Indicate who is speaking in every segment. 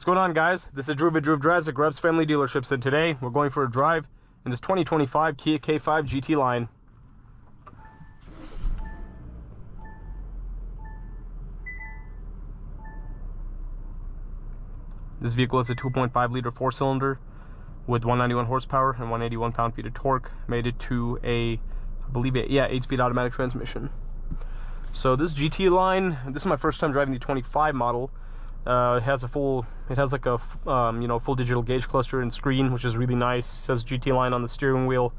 Speaker 1: What's going on, guys? This is Drew with Drew Drives at Grubbs Family Dealerships, and today we're going for a drive in this 2025 Kia K5 GT line. This vehicle is a 2.5 liter 4-cylinder with 191 horsepower and 181 pound-feet of torque. Made it to a, I believe it, yeah, 8-speed automatic transmission. So this GT line, this is my first time driving the 25 model. It has like a full digital gauge cluster and screen, which is really nice. It says GT line on the steering wheel.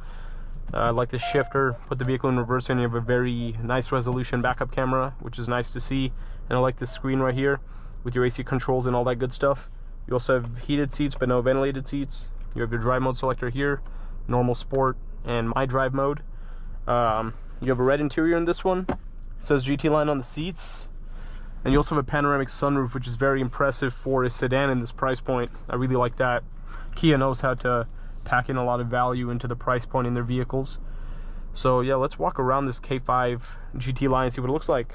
Speaker 1: I like the shifter. Put the vehicle in reverse and you have a very nice resolution backup camera, which is nice to see. And I like this screen right here with your AC controls and all that good stuff. You also have heated seats but no ventilated seats. You have your drive mode selector here, normal, sport, and my drive mode. You have a red interior in this one. It says GT line on the seats. And you also have a panoramic sunroof, which is very impressive for a sedan in this price point. I really like that. Kia knows how to pack in a lot of value into the price point in their vehicles. So yeah, let's walk around this K5 GT line and see what it looks like.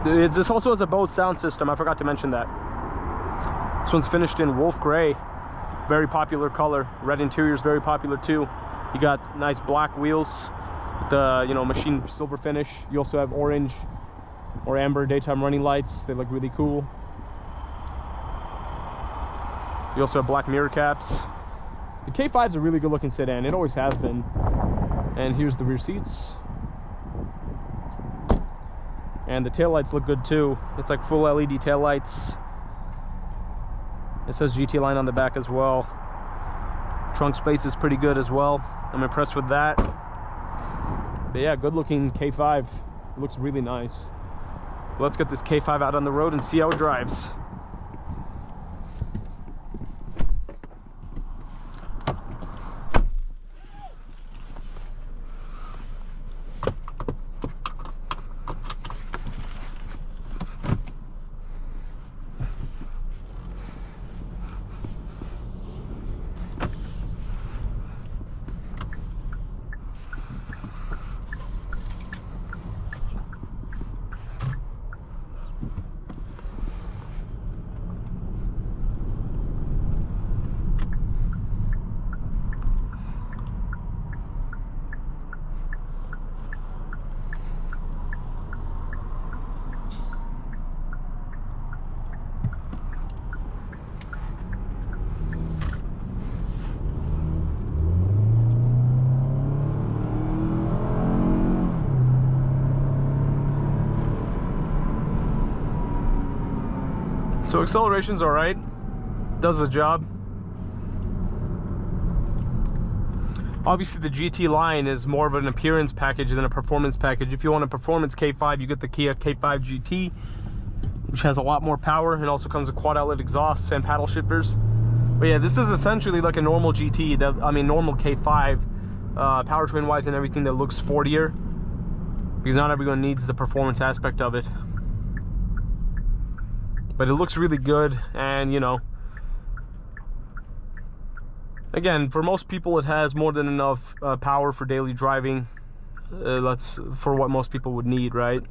Speaker 1: This also has a Bose sound system. I forgot to mention that. This one's finished in wolf gray, very popular color. Red interior is very popular too. You got nice black wheels. The machine silver finish. You also have orange or amber daytime running lights. They look really cool. You also have black mirror caps. The K5 is a really good looking sedan. It always has been. And here's the rear seats. And the taillights look good too. It's like full LED taillights. It says GT line on the back as well. Trunk space is pretty good as well. I'm impressed with that. But yeah, good looking K5. It looks really nice. Let's get this K5 out on the road and see how it drives. So acceleration's all right, does the job. Obviously the GT line is more of an appearance package than a performance package. If you want a performance K5, you get the Kia K5 GT, which has a lot more power and also comes with quad outlet exhausts and paddle shifters. But yeah, this is essentially like a normal GT, normal K5, powertrain wise and everything, that looks sportier, because not everyone needs the performance aspect of it. But it looks really good, and again, for most people it has more than enough power for daily driving. That's for what most people would need, right?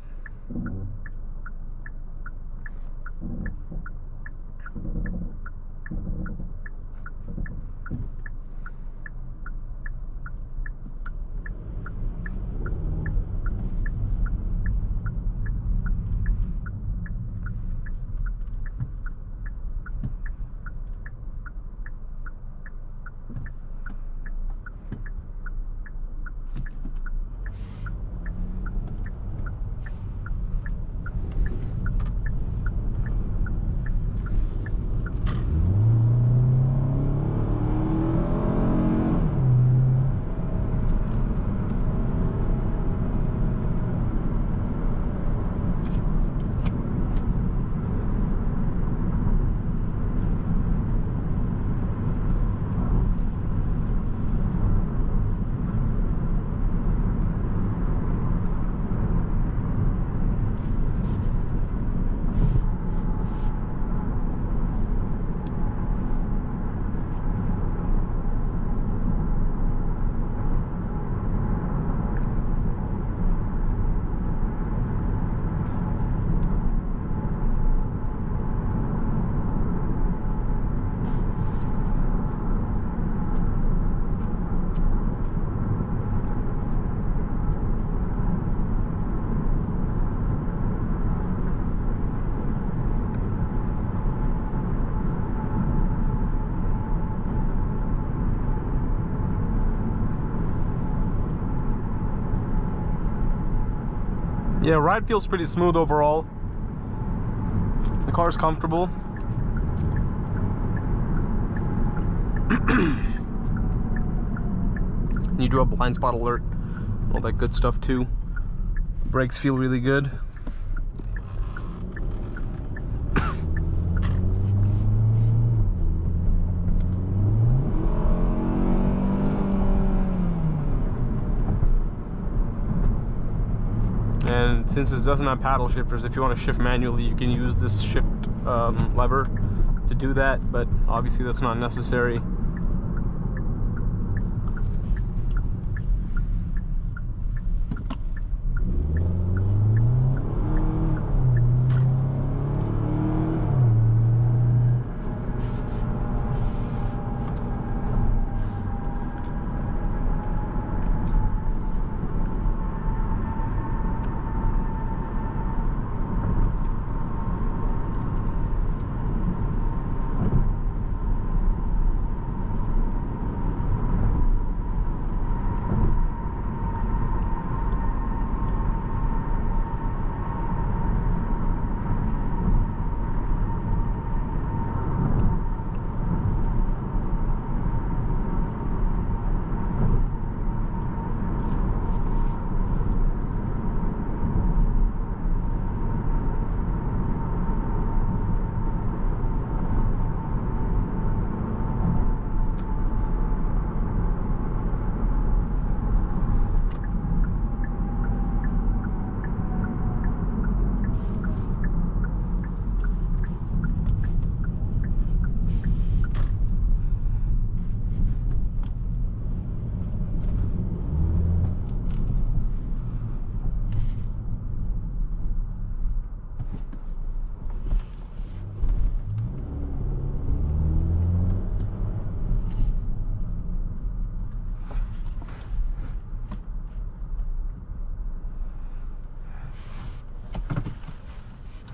Speaker 1: Yeah, ride feels pretty smooth overall. The car is comfortable. You do have blind spot alert, all that good stuff too. Brakes feel really good. And since this doesn't have paddle shifters, if you want to shift manually, you can use this shift lever to do that, but obviously that's not necessary.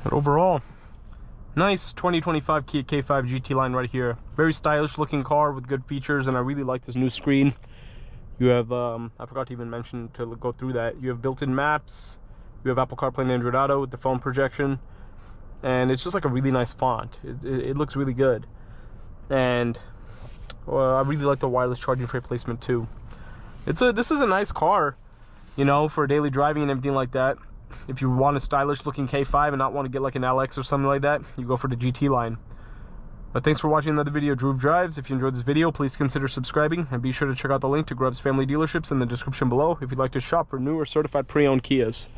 Speaker 1: But overall, nice 2025 Kia K5 GT line right here. Very stylish looking car with good features, and I really like this new screen. You have, I forgot to even mention to go through that, you have built-in maps, you have Apple CarPlay and Android Auto with the phone projection, and it's just like a really nice font. It looks really good. And I really like the wireless charging tray placement too. This is a nice car, you know, for daily driving and everything like that. If you want a stylish looking K5 and not want to get like an LX or something like that, you go for the GT line. But thanks for watching another video of Drew Drives. If you enjoyed this video, please consider subscribing, and be sure to check out the link to Grubb's family dealerships in the description below if you'd like to shop for new or certified pre-owned Kias.